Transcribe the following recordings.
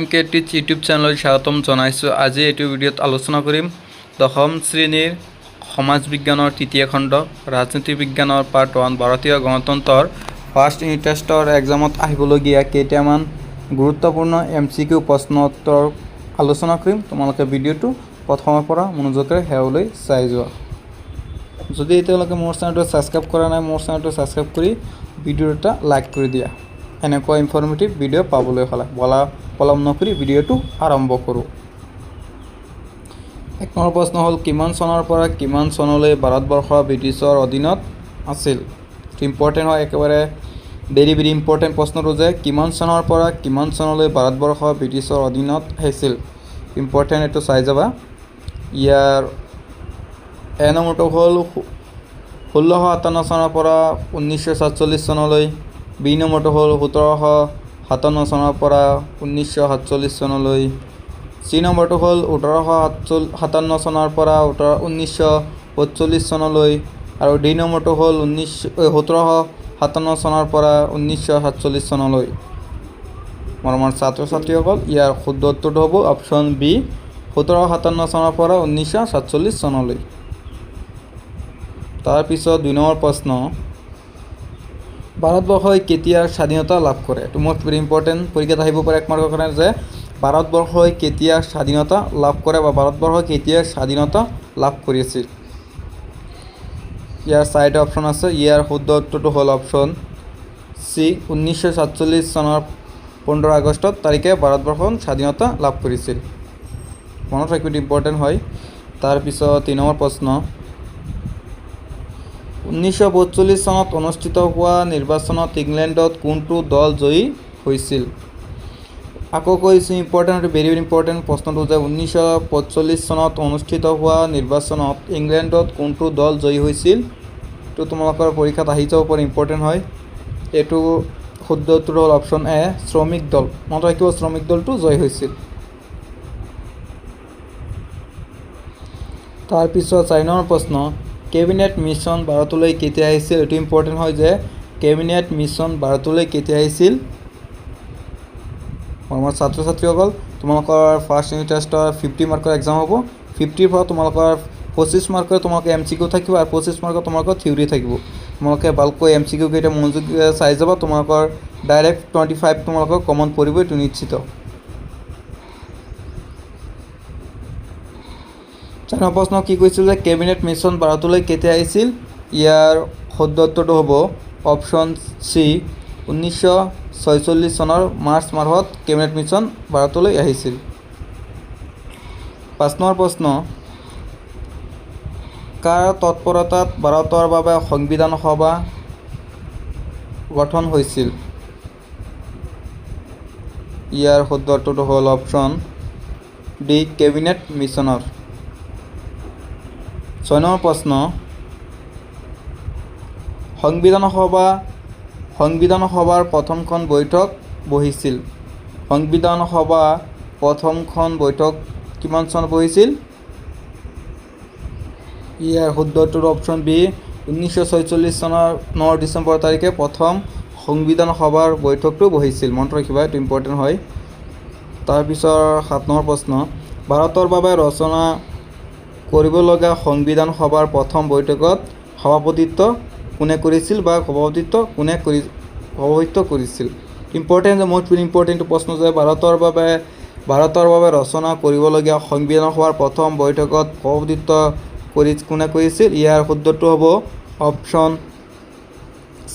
MK টিচ YouTube চেনেলত স্বাগতম জনাইছোঁ। আজি এইটো ভিডিঅ'ত আলোচনা কৰিম দশম শ্ৰেণীৰ সমাজ বিজ্ঞানৰ তৃতীয় খণ্ড ৰাজনীতি বিজ্ঞানৰ পাৰ্ট 1 ভাৰতীয় গণতন্ত্ৰৰ ফাৰ্ষ্ট ইউনিট টেষ্টৰ এক্সামত আহিবলগীয়া কেইটামান গুৰুত্বপূৰ্ণ MCQ প্ৰশ্ন উত্তৰ আলোচনা কৰিম। তোমালোকে ভিডিঅ'টো প্ৰথমৰ পৰা মনোযোগেৰে শেষলৈ চাই যোৱা। যদি এতিয়ালৈকে মোৰ চেনেলটো ছাবস্ক্ৰাইব কৰা নাই, মোৰ চেনেলটো ছাবস্ক্ৰাইব কৰি ভিডিঅ' এটা লাইক কৰি দিয়া। এনেকুৱা ইনফৰ্মেটিভ ভিডিঅ' পাবলৈ হ'লে পলম নকৰি ভিডিঅ'টো আৰম্ভ কৰোঁ। এক নম্বৰ প্ৰশ্ন হ'ল, কিমান চনৰ পৰা কিমান চনলৈ ভাৰতবৰ্ষ ব্ৰিটিছৰ অধীনত আছিল? ইম্পৰ্টেণ্ট হয়, একেবাৰে ভেৰি ইম্পৰ্টেণ্ট প্ৰশ্নটো যে কিমান চনৰ পৰা কিমান চনলৈ ভাৰতবৰ্ষ ব্ৰিটিছৰ অধীনত আছিল। ইম্পৰ্টেণ্ট, এইটো চাই যাবা। ইয়াৰ এ নম্বৰটো হ'ল 1657 চনৰ পৰা 1947 চনলৈ। বি নম্বৰটো হ'ল 1757 চনৰ পৰা 1947 চনলৈ। চি নম্বৰটো হ'ল 1857 চনৰ পৰা 1945 চনলৈ। আৰু ডি নম্বৰটো হ'ল 1757 চনৰ পৰা 1947 চনলৈ। মৰমৰ ছাত্ৰ ছাত্ৰীসকল, ইয়াৰ শুদ্ধ উত্তৰটো হ'ব অপশ্যন বি, 1757 চনৰ পৰা 1947 চনলৈ। তাৰপিছত 2 নম্বৰ প্ৰশ্ন, ভাৰতবৰ্ষই কেতিয়া স্বাধীনতা লাভ কৰে? এইটো মোষ্ট ভেৰি ইম্পৰ্টেণ্ট, পৰীক্ষাত আহিব পাৰে 1 মাৰ্কৰ কাৰণে যে ভাৰতবৰ্ষই কেতিয়া স্বাধীনতা লাভ কৰে বা ভাৰতবৰ্ষই কেতিয়া স্বাধীনতা লাভ কৰিছিল। ইয়াৰ 4টা অপশ্যন আছে। ইয়াৰ শুদ্ধ উত্তৰটো হ'ল অপশ্যন চি, 1947 চনৰ 15 আগষ্ট তাৰিখে ভাৰতবৰ্ষখন স্বাধীনতা লাভ কৰিছিল। মনত ৰাখিব, ইম্পৰ্টেণ্ট হয়। তাৰপিছত 3 নম্বৰ প্ৰশ্ন, 1942 চনত অনুষ্ঠিত হোৱা নিৰ্বাচনত ইংলেণ্ডত কোনটো দল জয়ী হৈছিল? আকৌ কৈছোঁ, ইম্পৰ্টেণ্ট, ভেৰি ইম্পৰ্টেণ্ট প্ৰশ্নটো যে 1945 চনত অনুষ্ঠিত হোৱা নিৰ্বাচনত ইংলেণ্ডত কোনটো দল জয়ী হৈছিল? এইটো তোমালোকৰ পৰীক্ষাত আহি যাব পাৰে, ইম্পৰ্টেণ্ট হয়। এইটো শুদ্ধ উত্তৰ হ'ল অপশ্যন এ, শ্ৰমিক দল। মনত ৰাখিব, শ্ৰমিক দলটো জয়ী হৈছিল। তাৰপিছত 4 নম্বৰ প্ৰশ্ন, কেবিনেট মিছন ভাৰতলৈ কেতিয়া আহিছিল? এইটো ইম্পৰ্টেণ্ট হয় যে কেবিনেট মিছন ভাৰতলৈ কেতিয়া আহিছিল। মোৰ ছাত্ৰ ছাত্ৰীসকল, তোমালোকৰ ফাৰ্ষ্ট ইউনিট টেষ্টৰ 50 মাৰ্কৰ এক্সাম হ'ব। 50ৰ পৰা তোমালোকৰ 25 মাৰ্কৰ তোমালোকে MCQ থাকিব আৰু 25 মাৰ্কৰ তোমালোকৰ থিয়ৰী থাকিব। তোমালোকে ভালকৈ MCQ কেইটা মনোযোগ চাই যাবা। তোমালোকৰ ডাইৰেক্ট 25 তোমালোকৰ কমন পৰিব, এইটো নিশ্চিত। 4 নম্বৰ প্ৰশ্ন কি কৈছিল যে কেবিনেট মিছন ভাৰতলৈ কেতিয়া আহিছিল? ইয়াৰ শুদ্ধ উত্তৰটো হ'ব অপশ্যন চি, 1946 চনৰ মাৰ্চ মাহত কেবিনেট মিছন ভাৰতলৈ আহিছিল। 5 নম্বৰ প্ৰশ্ন, কাৰ তৎপৰতাত ভাৰতৰ বাবে সংবিধান সভা গঠন হৈছিল? ইয়াৰ শুদ্ধ উত্তৰটো হ'ল অপশ্যন ডি, কেবিনেট মিছনৰ। 6 নম্বৰ প্ৰশ্ন, সংবিধান সভাৰ প্ৰথমখন বৈঠক বহিছিল। সংবিধান সভা প্ৰথমখন বৈঠক কিমান চনত বহিছিল? ইয়াৰ শুদ্ধ উত্তৰ অপশ্যন বি, 1946 চনৰ 9 ডিচেম্বৰ তাৰিখে প্ৰথম সংবিধান সভাৰ বৈঠকটো বহিছিল। মনত ৰাখিবা, এইটো ইম্পৰ্টেণ্ট হয়। তাৰপিছত 7 নম্বৰ প্ৰশ্ন, ভাৰতৰ বাবে ৰচনা কৰিবলগা সংবিধান সভাৰ প্ৰথম বৈঠকত সভাপতিত্ব কোনে কৰিছিল বা সভাপতিত্ব কোনে কৰিছিল? ইম্পৰ্টেণ্ট, মোষ্ট ইম্পৰ্টেণ্ট প্ৰশ্ন যে ভাৰতৰ বাবে ৰচনা কৰিবলগীয়া সংবিধান সভাৰ প্ৰথম বৈঠকত সভাপতিত্ব কোনে কৰিছিল? ইয়াৰ শুদ্ধটো হ'ব অপশ্যন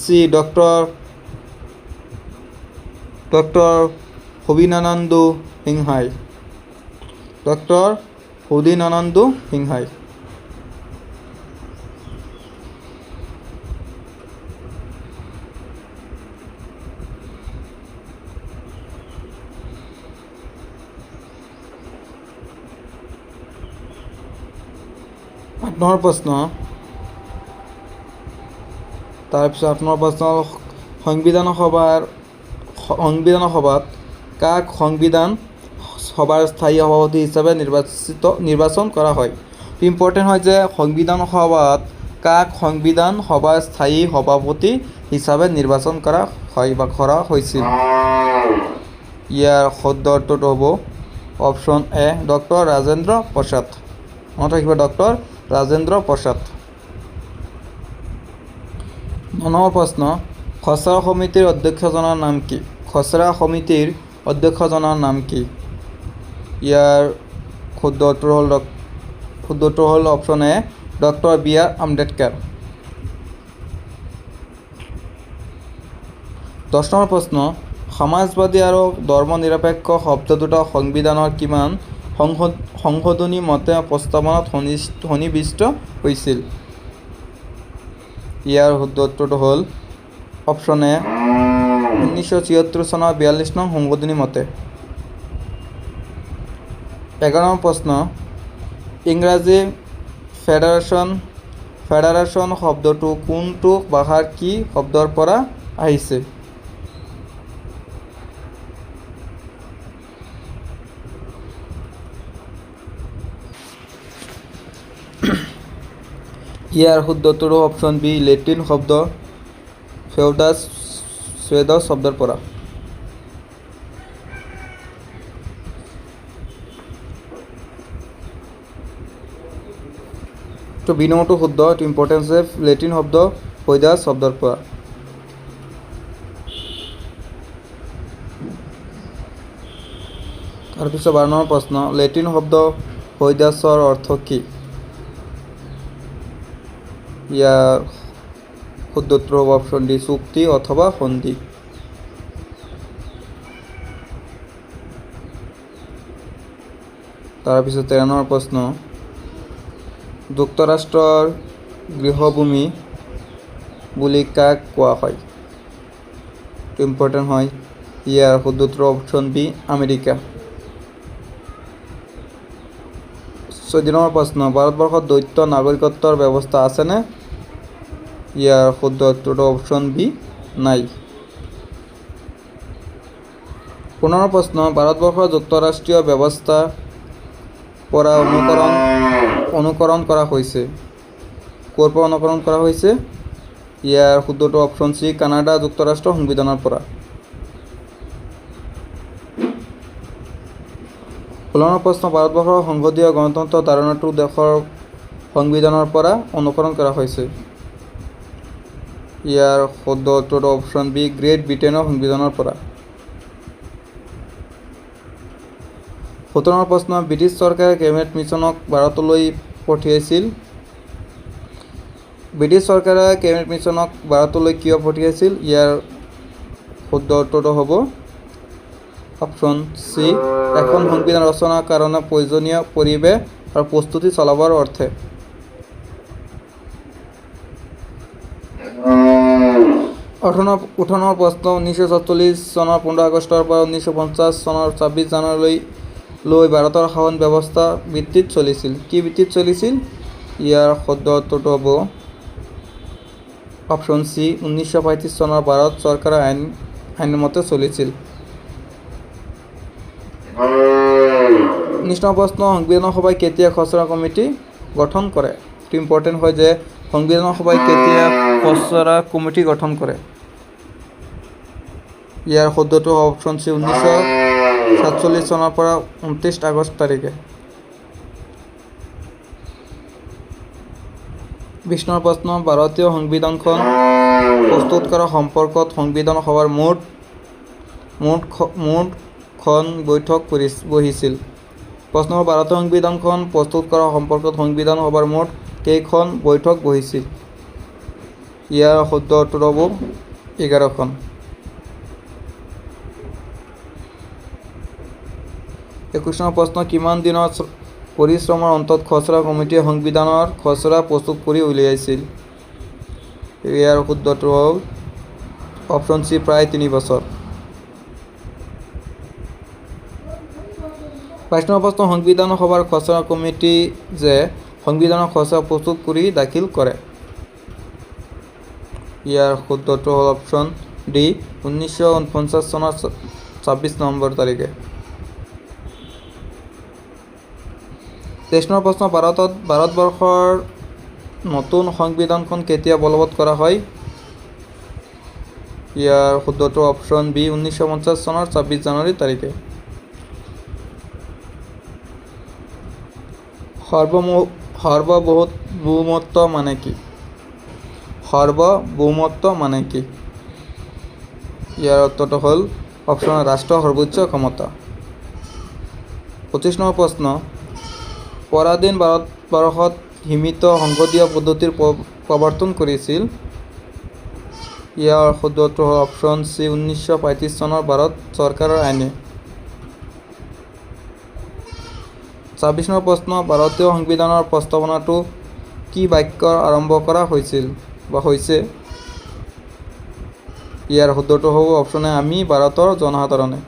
চি, ডক্টৰ সুদিনানন্দ সিনহাই। ডক্টৰ সুদিনানন্দ সিনহাই। আপোনাৰ প্ৰশ্ন, তাৰপিছত আপোনাৰ প্ৰশ্ন, সংবিধান সভাত কাক সংবিধান সভাৰ স্থায়ী সভাপতি হিচাপে নিৰ্বাচন কৰা হয়? ইম্পৰ্টেণ্ট হয় যে সংবিধান সভাত কাক সংবিধান সভাৰ স্থায়ী সভাপতি হিচাপে নিৰ্বাচন কৰা হয় বা কৰা হৈছিল। ইয়াৰ শুদ্ধ উত্তৰটো হ'ব option A doctor Rajendra Prasad. মনত ৰাখিব ডক্টৰ ৰাজেন্দ্ৰ প্ৰসাদ। 9 নম্বৰ প্ৰশ্ন খচৰা সমিতিৰ অধ্যক্ষজনৰ নাম কি? খচৰা সমিতিৰ অধ্যক্ষজনৰ নাম কি? ইয়াৰ শুদ্ধ উত্তৰ হ'ল option A doctor B R Ambedkar. 10 number প্ৰশ্ন সমাজবাদী আৰু ধৰ্ম নিৰপেক্ষ শব্দ দুটা সংবিধানৰ কিমান সংশোধনী মতে প্ৰস্তাৱনাত সন্নিৱিষ্ট হৈছিল? ইয়াৰ শুদ্ধ উত্তৰটো হ'ল অপশ্যন এ 1976 চনৰ 42 নং সংশোধনী মতে। 11 নম্বৰ প্ৰশ্ন ইংৰাজী ফেডাৰেশ্যন শব্দটো কোনটো ভাষাৰ কি শব্দৰ পৰা আহিছে? ইয়াৰ শুদ্ধ উত্তৰ অপশ্যন বি লেটিন শব্দ ফেউডাছ শব্দৰ পৰা। তো বি নম্বৰটো শুদ্ধ, এইটো ইম্পৰ্টেণ্ট আছে লেটিন শব্দ ফেউডাছ শব্দৰ পৰা। তাৰপিছত 12 নম্বৰ প্ৰশ্ন লেটিন শব্দ ফেউডাছৰ অৰ্থ কি? ইয়াৰ শুদ্ধ উত্তৰ হ'ব অপশ্যন ডি চুক্তি অথবা সন্ধি। তাৰপিছত 13 নম্বৰ প্ৰশ্ন যুক্তৰাষ্ট্ৰৰ গৃহভূমি বুলি কাক কোৱা হয়? ইম্পৰ্টেণ্ট হয়। ইয়াৰ শুদ্ধ উত্তৰ অপশ্যন বি আমেৰিকা। 14 নম্বৰ প্ৰশ্ন ভাৰতবৰ্ষত দ্বৈত নাগৰিকত্বৰ ব্যৱস্থা আছেনে? ইয়াৰ শুদ্ধ উত্তৰটো অপশ্যন বি নাই। 15 প্ৰশ্ন ভাৰতবৰ্ষৰ যুক্তৰাষ্ট্ৰীয় ব্যৱস্থা পৰা অনুকৰণ কৰা হৈছে। ক'ৰ পৰা অনুকৰণ কৰা হৈছে? ইয়াৰ শুদ্ধটো অপশ্যন চি কানাডা যুক্তৰাষ্ট্ৰ সংবিধানৰ পৰা। 16 প্ৰশ্ন ভাৰতবৰ্ষৰ সংসদীয় গণতন্ত্ৰৰ ধাৰণাটো দেশৰ সংবিধানৰ পৰা অনুকৰণ কৰা হৈছে। ইয়াৰ শুদ্ধ উত্তৰটো অপশ্যন বি গ্ৰেট ব্ৰিটেইনৰ সংবিধানৰ পৰা। 17 প্ৰশ্ন ব্ৰিটিছ চৰকাৰে কেবিনেট মিছনক ভাৰতলৈ পঠিয়াইছিল। ব্ৰিটিছ চৰকাৰে কেবিনেট মিছনক ভাৰতলৈ কিয় পঠিয়াইছিল? ইয়াৰ শুদ্ধ উত্তৰটো হ'ব অপশ্যন চি এখন সংবিধান ৰচনাৰ কাৰণে প্ৰয়োজনীয় পৰিৱেশ আৰু প্ৰস্তুতি চলাবৰ অৰ্থে। 18 প্ৰশ্ন 1947 চনৰ 15 আগষ্টৰ পৰা 1950 চনৰ 26 জানুৱাৰীলৈ ভাৰতৰ শাসন ব্যৱস্থা ভিত্তিত চলিছিল। কি ভিত্তিত চলিছিল? ইয়াৰ শুদ্ধ উত্তৰটো হ'ব অপশ্যন চি 1935 চনৰ ভাৰত চৰকাৰৰ আইন মতে চলিছিল। 19 প্ৰশ্ন সংবিধান সভাই কেতিয়া খচৰা কমিটি গঠন কৰে? এইটো ইম্পৰ্টেণ্ট হয় যে সংবিধান সভাই কেতিয়া খচৰা কমিটি গঠন কৰে। ইয়াৰ শুদ্ধটো অপশ্যন চি 1947 চনৰ পৰা 29 আগষ্ট তাৰিখে। 20 প্ৰশ্ন ভাৰতীয় সংবিধানখন প্ৰস্তুত কৰাৰ সম্পৰ্কত সংবিধান সভাৰ মুঠ বৈঠক বহিছিল। প্ৰশ্ন ভাৰতীয় সংবিধানখন প্ৰস্তুত কৰাৰ সম্পৰ্কত সংবিধান সভাৰ মুঠ কেইখন বৈঠক বহিছিল? ইয়াৰ শুদ্ধ উত্তৰ হ'ব 11খন। 21 প্ৰশ্ন কিমান দিনৰ পৰিশ্ৰমৰ অন্তত খচৰা কমিটিয়ে সংবিধানৰ খচৰা প্ৰস্তুত কৰি উলিয়াইছিল? ইয়াৰ শুদ্ধটো হ'ল অপশ্যন চি প্ৰায় 3 বছৰ। 22 প্ৰশ্ন সংবিধান সভাৰ খচৰা কমিটি যে সংবিধানৰ খচৰা প্ৰস্তুত কৰি দাখিল কৰে। ইয়াৰ শুদ্ধটো হ'ল অপশ্যন ডি 1949 চনৰ 26 নৱেম্বৰ তাৰিখে। 23 প্ৰশ্ন ভাৰতবৰ্ষৰ নতুন সংবিধানখন কেতিয়া বলবৎ কৰা হয়? ইয়াৰ শুদ্ধটো অপশ্যন বি 1950 চনৰ 26 জানুৱাৰী তাৰিখে। সাৰ্বভৌমত্ব মানে কি? সাৰ্বভৌমত্ব মানে কি? ইয়াৰ উত্তৰটো হ'ল অপশ্যন ৰাষ্ট্ৰৰ সৰ্বোচ্চ ক্ষমতা। 25 নম্বৰ প্ৰশ্ন, পৰাধীন ভাৰতবৰ্ষত সীমিত সংসদীয় পদ্ধতিৰ প্ৰৱৰ্তন কৰিছিল। ইয়াৰ শুদ্ধটো হ'ল অপশ্যন চি 1935 চনৰ ভাৰত চৰকাৰৰ আইনে। 26 নম্বৰ প্ৰশ্ন, ভাৰতীয় সংবিধানৰ প্ৰস্তাৱনাটো কি বাক্যৰ আৰম্ভ কৰা হৈছে? ইয়াৰ শুদ্ধটো হ'ব অপশ্যন এ, আমি ভাৰতৰ জনসাধাৰণে।